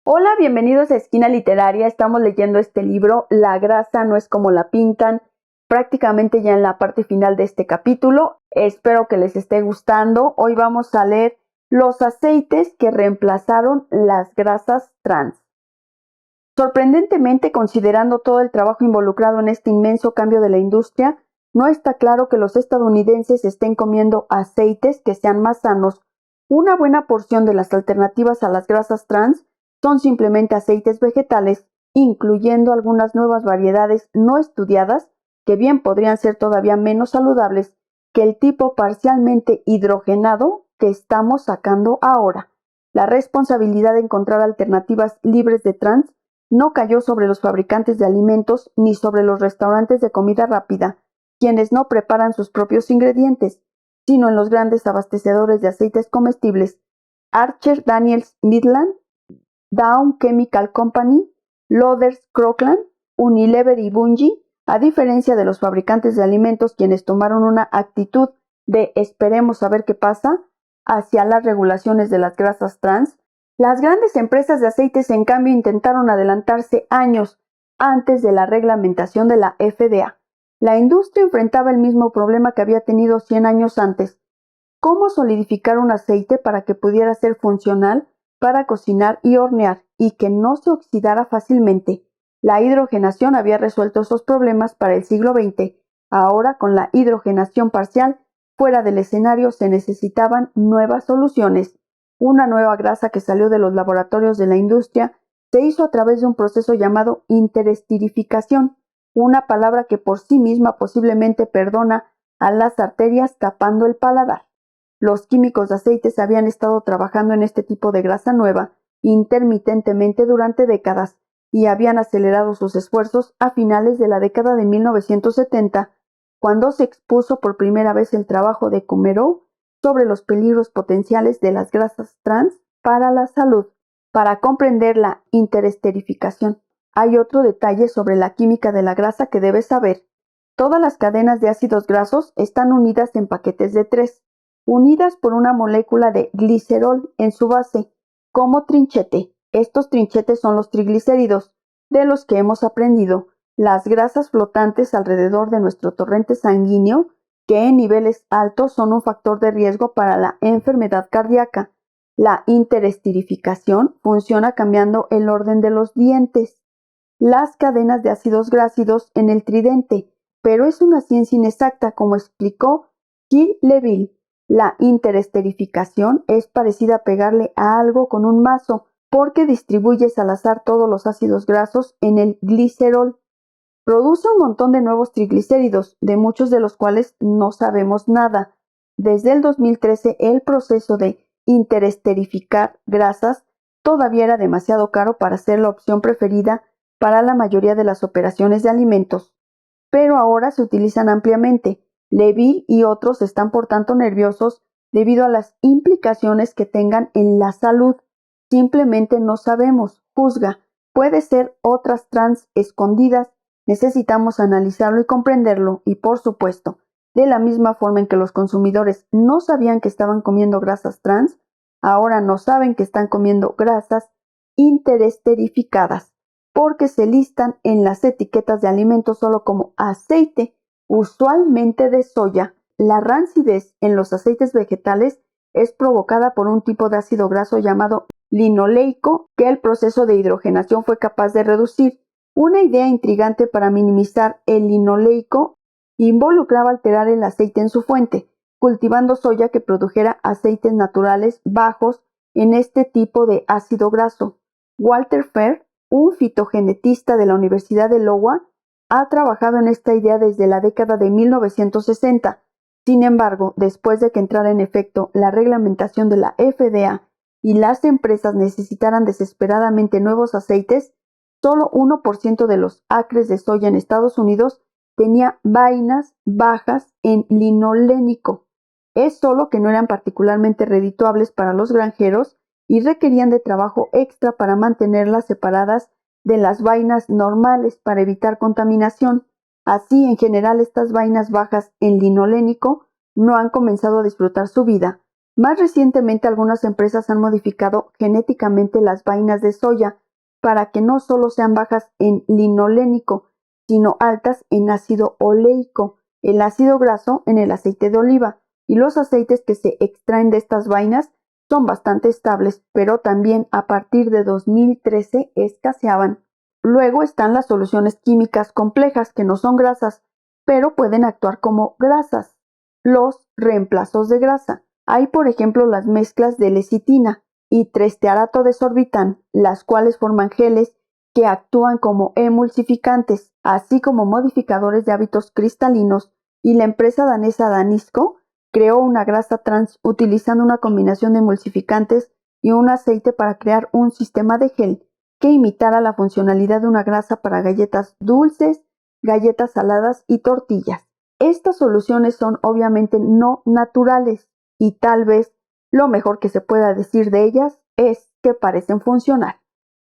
Hola, bienvenidos a Esquina Literaria. Estamos leyendo este libro, La grasa no es como la pintan, prácticamente ya en la parte final de este capítulo. Espero que les esté gustando. Hoy vamos a leer los aceites que reemplazaron las grasas trans. Sorprendentemente, considerando todo el trabajo involucrado en este inmenso cambio de la industria, no está claro que los estadounidenses estén comiendo aceites que sean más sanos. Una buena porción de las alternativas a las grasas trans son simplemente aceites vegetales, incluyendo algunas nuevas variedades no estudiadas que bien podrían ser todavía menos saludables que el tipo parcialmente hidrogenado que estamos sacando ahora. La responsabilidad de encontrar alternativas libres de trans no cayó sobre los fabricantes de alimentos ni sobre los restaurantes de comida rápida, quienes no preparan sus propios ingredientes, sino en los grandes abastecedores de aceites comestibles, Archer Daniels Midland, Dow Chemical Company, Loders Croklaan, Unilever y Bunge. A diferencia de los fabricantes de alimentos, quienes tomaron una actitud de esperemos a ver qué pasa hacia las regulaciones de las grasas trans, las grandes empresas de aceites en cambio intentaron adelantarse años antes de la reglamentación de la FDA. La industria enfrentaba el mismo problema que había tenido 100 años antes: cómo solidificar un aceite para que pudiera ser funcional para cocinar y hornear y que no se oxidara fácilmente. La hidrogenación había resuelto esos problemas para el siglo XX. Ahora, con la hidrogenación parcial fuera del escenario, se necesitaban nuevas soluciones. Una nueva grasa que salió de los laboratorios de la industria se hizo a través de un proceso llamado interesterificación, una palabra que por sí misma posiblemente perdona a las arterias tapando el paladar. Los químicos de aceites habían estado trabajando en este tipo de grasa nueva intermitentemente durante décadas y habían acelerado sus esfuerzos a finales de la década de 1970, cuando se expuso por primera vez el trabajo de Kumerow sobre los peligros potenciales de las grasas trans para la salud. Para comprender la interesterificación, hay otro detalle sobre la química de la grasa que debes saber. Todas las cadenas de ácidos grasos están unidas en paquetes de 3, unidas por una molécula de glicerol en su base, como trinchete. Estos trinchetes son los triglicéridos, de los que hemos aprendido, las grasas flotantes alrededor de nuestro torrente sanguíneo, que en niveles altos son un factor de riesgo para la enfermedad cardíaca. La interesterificación funciona cambiando el orden de los dientes, las cadenas de ácidos grácidos en el tridente, pero es una ciencia inexacta, como explicó Gilles Leville. La interesterificación es parecida a pegarle a algo con un mazo, porque distribuyes al azar todos los ácidos grasos en el glicerol. Produce un montón de nuevos triglicéridos, de muchos de los cuales no sabemos nada. Desde el 2013, el proceso de interesterificar grasas todavía era demasiado caro para ser la opción preferida para la mayoría de las operaciones de alimentos, pero ahora se utilizan ampliamente. Leville y otros están por tanto nerviosos debido a las implicaciones que tengan en la salud. Simplemente no sabemos, juzga. Puede ser otras trans escondidas. Necesitamos analizarlo y comprenderlo, y por supuesto, de la misma forma en que los consumidores no sabían que estaban comiendo grasas trans, ahora no saben que están comiendo grasas interesterificadas, porque se listan en las etiquetas de alimentos solo como aceite, usualmente de soya. La rancidez en los aceites vegetales es provocada por un tipo de ácido graso llamado linoleico que el proceso de hidrogenación fue capaz de reducir. Una idea intrigante para minimizar el linoleico involucraba alterar el aceite en su fuente, cultivando soya que produjera aceites naturales bajos en este tipo de ácido graso. Walter Fair, un fitogenetista de la Universidad de Iowa, ha trabajado en esta idea desde la década de 1960. Sin embargo, después de que entrara en efecto la reglamentación de la FDA y las empresas necesitaran desesperadamente nuevos aceites, solo 1% de los acres de soya en Estados Unidos tenía vainas bajas en linolénico. Es solo que no eran particularmente redituables para los granjeros y requerían de trabajo extra para mantenerlas separadas de las vainas normales para evitar contaminación. Así, en general, estas vainas bajas en linolénico no han comenzado a disfrutar su vida. Más recientemente, algunas empresas han modificado genéticamente las vainas de soya para que no solo sean bajas en linolénico, sino altas en ácido oleico, el ácido graso en el aceite de oliva, y los aceites que se extraen de estas vainas son bastante estables, pero también a partir de 2013 escaseaban. Luego están las soluciones químicas complejas que no son grasas, pero pueden actuar como grasas. Los reemplazos de grasa. Hay, por ejemplo, las mezclas de lecitina y 3-tearato de sorbitan, las cuales forman geles que actúan como emulsificantes, así como modificadores de hábitos cristalinos, y la empresa danesa Danisco creó una grasa trans utilizando una combinación de emulsificantes y un aceite para crear un sistema de gel que imitara la funcionalidad de una grasa para galletas dulces, galletas saladas y tortillas. Estas soluciones son obviamente no naturales y tal vez lo mejor que se pueda decir de ellas es que parecen funcionar.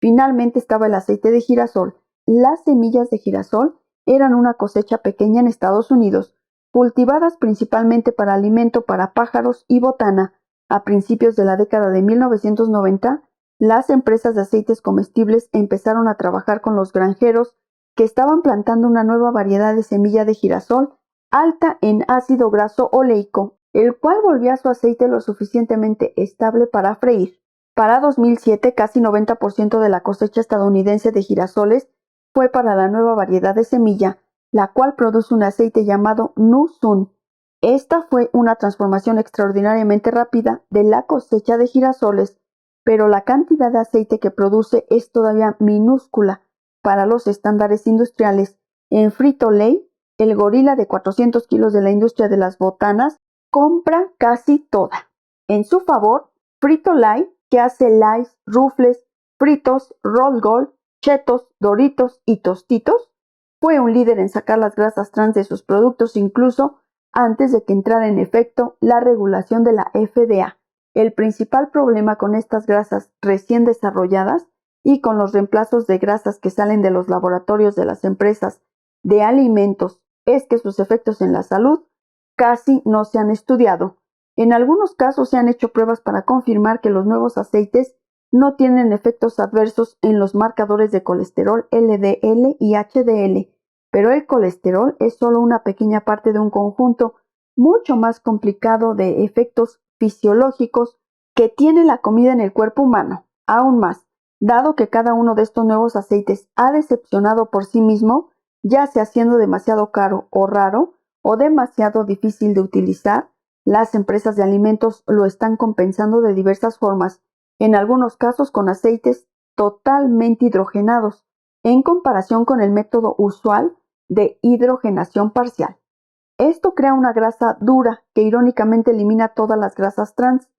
Finalmente estaba el aceite de girasol. Las semillas de girasol eran una cosecha pequeña en Estados Unidos, cultivadas principalmente para alimento para pájaros y botana. A principios de la década de 1990, las empresas de aceites comestibles empezaron a trabajar con los granjeros que estaban plantando una nueva variedad de semilla de girasol alta en ácido graso oleico, el cual volvía su aceite lo suficientemente estable para freír. Para 2007, casi 90% de la cosecha estadounidense de girasoles fue para la nueva variedad de semilla, la cual produce un aceite llamado Nu-Sun. Esta fue una transformación extraordinariamente rápida de la cosecha de girasoles, pero la cantidad de aceite que produce es todavía minúscula para los estándares industriales. En Frito-Lay, el gorila de 400 kilos de la industria de las botanas compra casi toda. En su favor, Frito-Lay, que hace Lays, Ruffles, Fritos, Roll Gold, Chetos, Doritos y Tostitos, fue un líder en sacar las grasas trans de sus productos incluso antes de que entrara en efecto la regulación de la FDA. El principal problema con estas grasas recién desarrolladas y con los reemplazos de grasas que salen de los laboratorios de las empresas de alimentos es que sus efectos en la salud casi no se han estudiado. En algunos casos se han hecho pruebas para confirmar que los nuevos aceites no tienen efectos adversos en los marcadores de colesterol LDL y HDL, pero el colesterol es solo una pequeña parte de un conjunto mucho más complicado de efectos fisiológicos que tiene la comida en el cuerpo humano. Aún más, dado que cada uno de estos nuevos aceites ha decepcionado por sí mismo, ya sea siendo demasiado caro o raro o demasiado difícil de utilizar, las empresas de alimentos lo están compensando de diversas formas, en algunos casos con aceites totalmente hidrogenados, en comparación con el método usual de hidrogenación parcial. Esto crea una grasa dura que irónicamente elimina todas las grasas trans.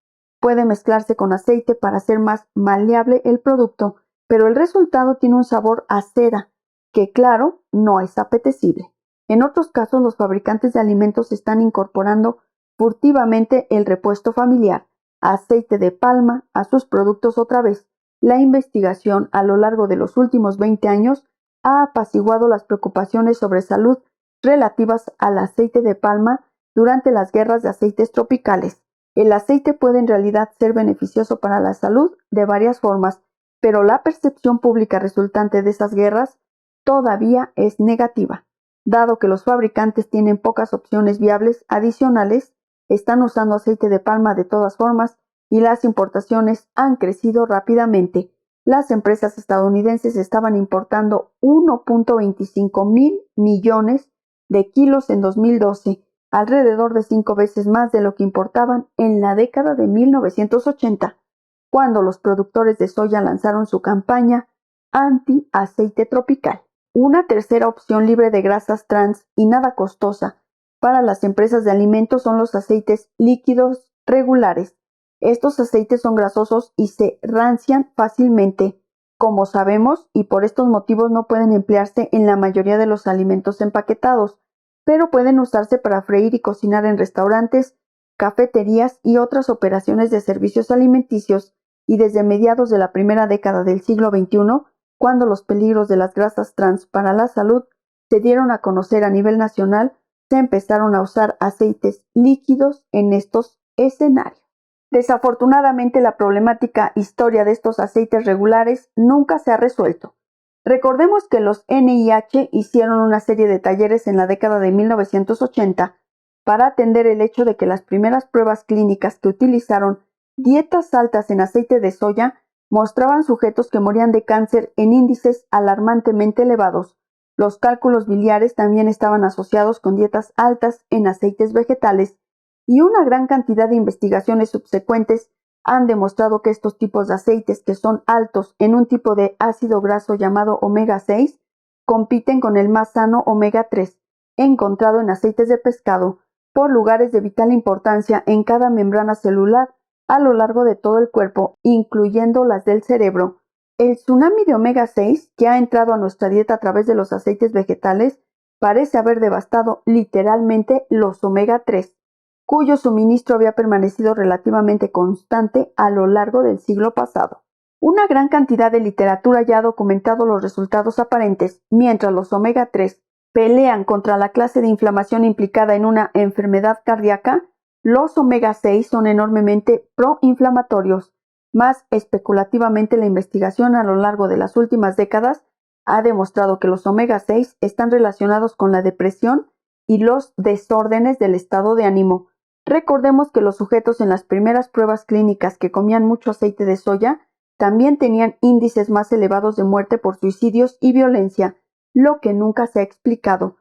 Puede mezclarse con aceite para hacer más maleable el producto, pero el resultado tiene un sabor a cera, que claro, no es apetecible. En otros casos, los fabricantes de alimentos están incorporando furtivamente el repuesto familiar, aceite de palma, a sus productos otra vez. La investigación a lo largo de los últimos 20 años ha apaciguado las preocupaciones sobre salud relativas al aceite de palma durante las guerras de aceites tropicales. El aceite puede en realidad ser beneficioso para la salud de varias formas, pero la percepción pública resultante de esas guerras todavía es negativa. Dado que los fabricantes tienen pocas opciones viables adicionales, están usando aceite de palma de todas formas y las importaciones han crecido rápidamente. Las empresas estadounidenses estaban importando 1.25 mil millones de kilos en 2012, alrededor de 5 veces más de lo que importaban en la década de 1980, cuando los productores de soya lanzaron su campaña anti-aceite tropical. Una tercera opción libre de grasas trans y nada costosa para las empresas de alimentos son los aceites líquidos regulares. Estos aceites son grasosos y se rancian fácilmente, como sabemos, y por estos motivos no pueden emplearse en la mayoría de los alimentos empaquetados, pero pueden usarse para freír y cocinar en restaurantes, cafeterías y otras operaciones de servicios alimenticios, y desde mediados de la primera década del siglo XXI, cuando los peligros de las grasas trans para la salud se dieron a conocer a nivel nacional, se empezaron a usar aceites líquidos en estos escenarios. Desafortunadamente, la problemática historia de estos aceites regulares nunca se ha resuelto. Recordemos que los NIH hicieron una serie de talleres en la década de 1980 para atender el hecho de que las primeras pruebas clínicas que utilizaron dietas altas en aceite de soya mostraban sujetos que morían de cáncer en índices alarmantemente elevados. Los cálculos biliares también estaban asociados con dietas altas en aceites vegetales y una gran cantidad de investigaciones subsecuentes han demostrado que estos tipos de aceites que son altos en un tipo de ácido graso llamado omega 6 compiten con el más sano omega 3, encontrado en aceites de pescado, por lugares de vital importancia en cada membrana celular a lo largo de todo el cuerpo, incluyendo las del cerebro. El tsunami de omega 6 que ha entrado a nuestra dieta a través de los aceites vegetales parece haber devastado literalmente los omega 3, cuyo suministro había permanecido relativamente constante a lo largo del siglo pasado. Una gran cantidad de literatura ya ha documentado los resultados aparentes, mientras los omega 3 pelean contra la clase de inflamación implicada en una enfermedad cardíaca. Los omega 6 son enormemente proinflamatorios. Más especulativamente, la investigación a lo largo de las últimas décadas ha demostrado que los omega 6 están relacionados con la depresión y los desórdenes del estado de ánimo. Recordemos que los sujetos en las primeras pruebas clínicas que comían mucho aceite de soya también tenían índices más elevados de muerte por suicidios y violencia, lo que nunca se ha explicado.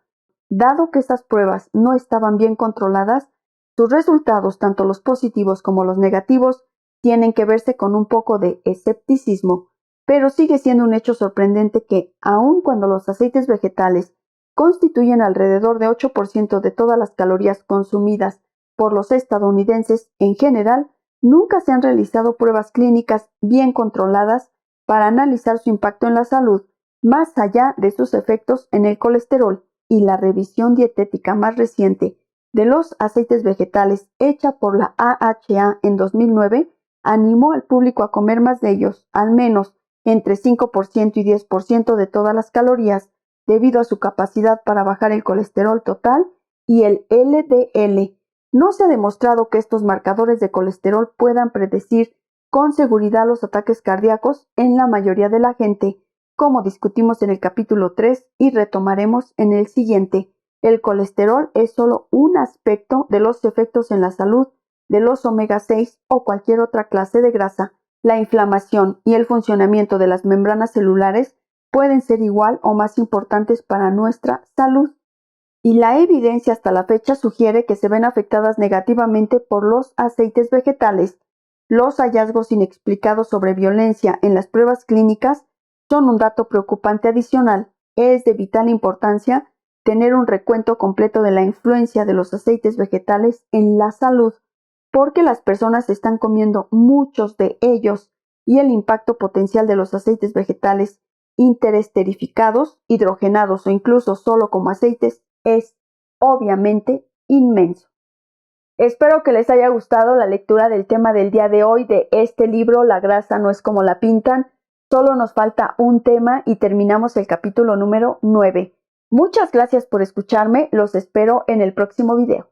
Dado que estas pruebas no estaban bien controladas, sus resultados, tanto los positivos como los negativos, tienen que verse con un poco de escepticismo, pero sigue siendo un hecho sorprendente que, aun cuando los aceites vegetales constituyen alrededor de 8% de todas las calorías consumidas por los estadounidenses en general, nunca se han realizado pruebas clínicas bien controladas para analizar su impacto en la salud, más allá de sus efectos en el colesterol, y la revisión dietética más reciente de los aceites vegetales hecha por la AHA en 2009 animó al público a comer más de ellos, al menos entre 5% y 10% de todas las calorías, debido a su capacidad para bajar el colesterol total y el LDL. No se ha demostrado que estos marcadores de colesterol puedan predecir con seguridad los ataques cardíacos en la mayoría de la gente, como discutimos en el capítulo 3 y retomaremos en el siguiente. El colesterol es solo un aspecto de los efectos en la salud de los omega 6 o cualquier otra clase de grasa. La inflamación y el funcionamiento de las membranas celulares pueden ser igual o más importantes para nuestra salud. Y la evidencia hasta la fecha sugiere que se ven afectadas negativamente por los aceites vegetales. Los hallazgos inexplicados sobre violencia en las pruebas clínicas son un dato preocupante adicional. Es de vital importancia tener un recuento completo de la influencia de los aceites vegetales en la salud, porque las personas están comiendo muchos de ellos y el impacto potencial de los aceites vegetales interesterificados, hidrogenados o incluso solo como aceites es obviamente inmenso. Espero que les haya gustado la lectura del tema del día de hoy de este libro, La grasa no es como la pintan. Solo nos falta un tema y terminamos el capítulo número 9. Muchas gracias por escucharme, los espero en el próximo video.